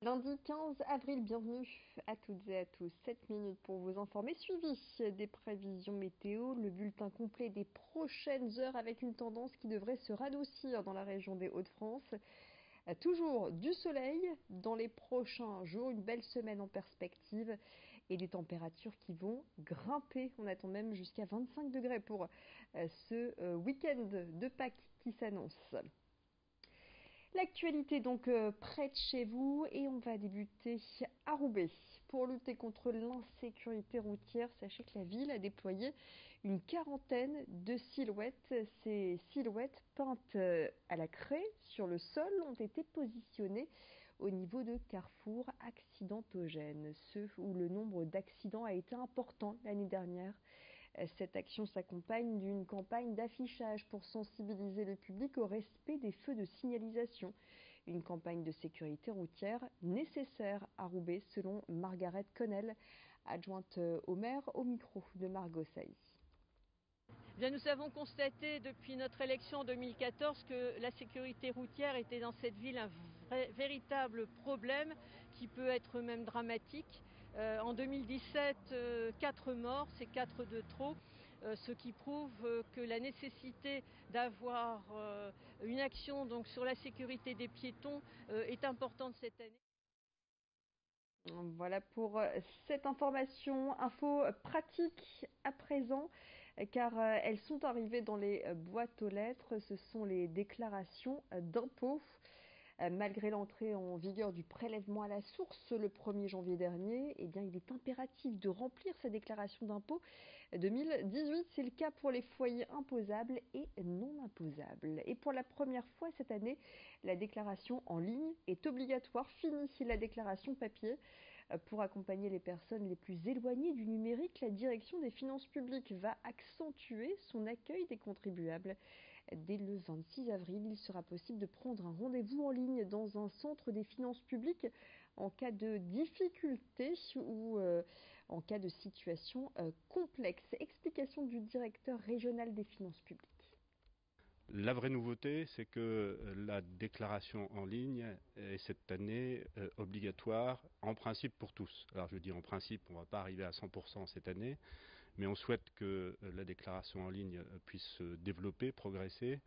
Lundi 15 avril, bienvenue à toutes et à tous. 7 minutes pour vous informer, suivi des prévisions météo, le bulletin complet des prochaines heures avec une tendance qui devrait se radoucir dans la région des Hauts-de-France. Toujours du soleil dans les prochains jours, une belle semaine en perspective et des températures qui vont grimper. On attend même jusqu'à 25 degrés pour ce week-end de Pâques qui s'annonce. L'actualité donc près de chez vous et on va débuter à Roubaix. Pour lutter contre l'insécurité routière, sachez que la ville a déployé une quarantaine de silhouettes. Ces silhouettes peintes à la craie sur le sol ont été positionnées au niveau de carrefours accidentogènes, ceux où le nombre d'accidents a été important l'année dernière. Cette action s'accompagne d'une campagne d'affichage pour sensibiliser le public au respect des feux de signalisation. Une campagne de sécurité routière nécessaire à Roubaix, selon Margaret Connell, adjointe au maire, au micro de Margot Saïs. Bien, nous avons constaté depuis notre élection en 2014 que la sécurité routière était dans cette ville un véritable problème qui peut être même dramatique. En 2017, 4 morts, c'est 4 de trop, ce qui prouve que la nécessité d'avoir une action donc, sur la sécurité des piétons est importante cette année. Voilà pour cette information. Info pratique à présent, car elles sont arrivées dans les boîtes aux lettres. Ce sont les déclarations d'impôts. Malgré l'entrée en vigueur du prélèvement à la source le 1er janvier dernier, eh bien, il est impératif de remplir sa déclaration d'impôt 2018. C'est le cas pour les foyers imposables et non imposables. Et pour la première fois cette année, la déclaration en ligne est obligatoire. Fini la déclaration papier. Pour accompagner les personnes les plus éloignées du numérique, la direction des finances publiques va accentuer son accueil des contribuables. Dès le 26 avril, il sera possible de prendre un rendez-vous en ligne dans un centre des finances publiques en cas de difficulté ou en cas de situation complexe. Explication du directeur régional des finances publiques. La vraie nouveauté, c'est que la déclaration en ligne est cette année obligatoire en principe pour tous. Alors je dis en principe, on ne va pas arriver à 100% cette année, mais on souhaite que la déclaration en ligne puisse se développer, progresser.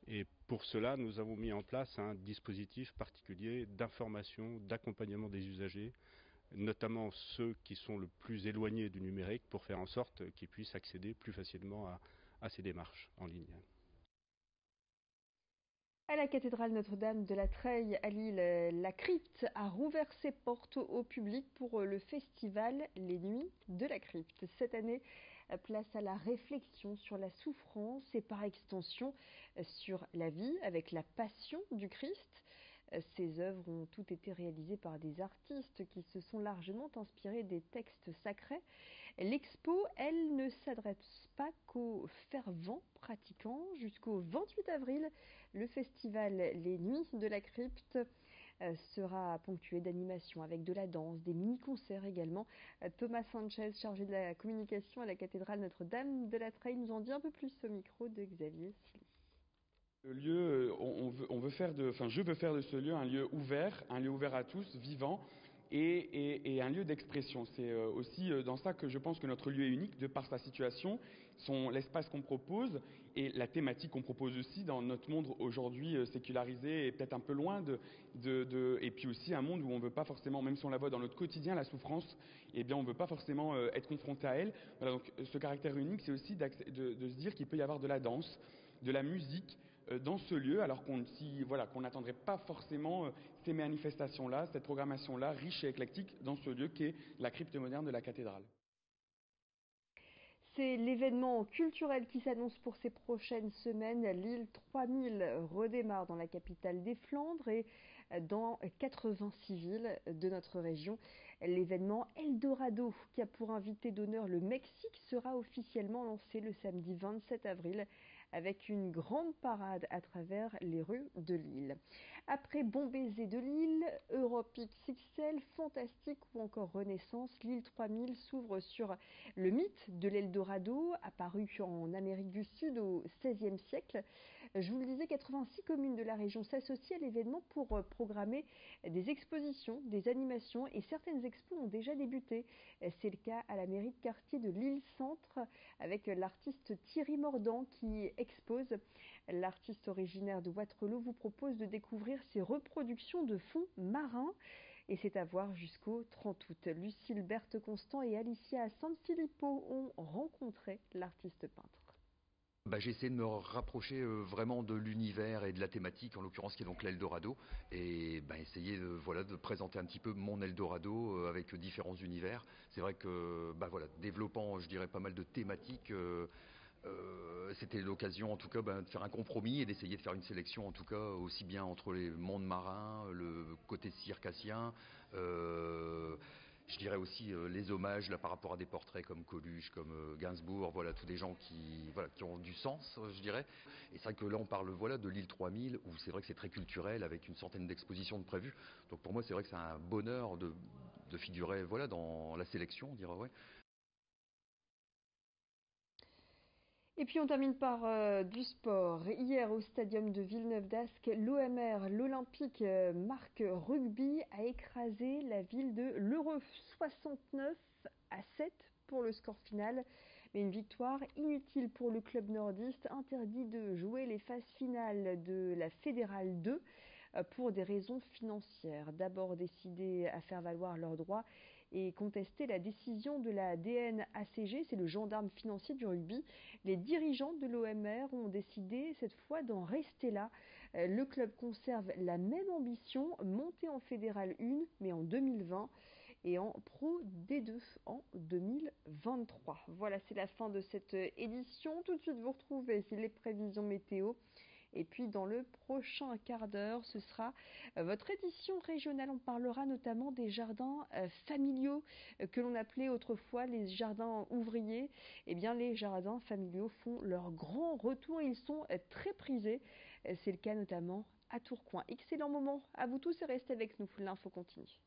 Et pour cela, nous avons mis en place un dispositif particulier d'information, d'accompagnement des usagers, notamment ceux qui sont le plus éloignés du numérique, pour faire en sorte qu'ils puissent accéder plus facilement à ces démarches en ligne. À la cathédrale Notre-Dame de la Treille à Lille, la crypte a rouvert ses portes au public pour le festival Les Nuits de la Crypte. Cette année, place à la réflexion sur la souffrance et par extension sur la vie avec la passion du Christ. Ces œuvres ont toutes été réalisées par des artistes qui se sont largement inspirés des textes sacrés. L'expo, elle, ne s'adresse pas qu'aux fervents pratiquants. Jusqu'au 28 avril, le festival Les Nuits de la Crypte sera ponctué d'animations avec de la danse, des mini-concerts également. Thomas Sanchez, chargé de la communication à la cathédrale Notre-Dame de la Treille, nous en dit un peu plus au micro de Xavier Silly. Le lieu, je veux faire de ce lieu un lieu ouvert à tous, vivant, et un lieu d'expression. C'est aussi dans ça que je pense que notre lieu est unique, de par sa situation, l'espace qu'on propose et la thématique qu'on propose aussi dans notre monde aujourd'hui sécularisé et peut-être un peu loin et puis aussi un monde où on ne veut pas forcément, même si on la voit dans notre quotidien, la souffrance, eh bien on ne veut pas forcément être confronté à elle. Voilà, donc ce caractère unique, c'est aussi de se dire qu'il peut y avoir de la danse, de la musique, dans ce lieu, alors qu'on n'attendrait pas forcément ces manifestations-là, cette programmation-là, riche et éclectique, dans ce lieu qu'est la crypte moderne de la cathédrale. C'est l'événement culturel qui s'annonce pour ces prochaines semaines. L'île 3000 redémarre dans la capitale des Flandres et dans 86 villes de notre région. L'événement Eldorado, qui a pour invité d'honneur le Mexique, sera officiellement lancé le samedi 27 avril avec une grande parade à travers les rues de Lille. Après Bon Baiser de Lille, Europe XXL, Fantastique ou encore Renaissance, l'île 3000 s'ouvre sur le mythe de l'Eldorado, apparu en Amérique du Sud au XVIe siècle. Je vous le disais, 86 communes de la région s'associent à l'événement pour programmer des expositions, des animations et certaines expos ont déjà débuté. C'est le cas à la mairie de quartier de Lille-Centre avec l'artiste Thierry Mordant qui expose. L'artiste originaire de Wattrelos vous propose de découvrir ses reproductions de fonds marins. Et c'est à voir jusqu'au 30 août. Lucille Berthe-Constant et Alicia Sanfilippo ont rencontré l'artiste peintre. J'ai essayé de me rapprocher vraiment de l'univers et de la thématique, en l'occurrence qui est donc l'Eldorado, et essayer de présenter un petit peu mon Eldorado avec différents univers. C'est vrai que développant, je dirais, pas mal de thématiques, c'était l'occasion en tout cas de faire un compromis et d'essayer de faire une sélection en tout cas aussi bien entre les mondes marins, le côté circassien, je dirais aussi les hommages là, par rapport à des portraits comme Coluche, comme Gainsbourg, voilà, tous des gens qui ont du sens, je dirais. Et c'est vrai que là, on parle de l'île 3000, où c'est vrai que c'est très culturel, avec une centaine d'expositions de prévues. Donc pour moi, c'est vrai que c'est un bonheur de figurer dans la sélection, on dirait, ouais. Et puis on termine par du sport. Hier au stadium de Villeneuve-d'Ascq, l'OMR, l'Olympique Marc Rugby, a écrasé la ville de l'Heureux 69-7 pour le score final. Mais une victoire inutile pour le club nordiste, interdit de jouer les phases finales de la Fédérale 2 pour des raisons financières. D'abord décidés à faire valoir leurs droits et contester la décision de la DNACG, c'est le gendarme financier du rugby. Les dirigeants de l'OMR ont décidé cette fois d'en rester là. Le club conserve la même ambition, monter en Fédérale 1, mais en 2020 et en Pro D2 en 2023. Voilà, c'est la fin de cette édition. Tout de suite, vous retrouvez les prévisions météo. Et puis dans le prochain quart d'heure, ce sera votre édition régionale. On parlera notamment des jardins familiaux que l'on appelait autrefois les jardins ouvriers. Eh bien, les jardins familiaux font leur grand retour. Ils sont très prisés. C'est le cas notamment à Tourcoing. Excellent moment à vous tous et restez avec nous. L'info continue.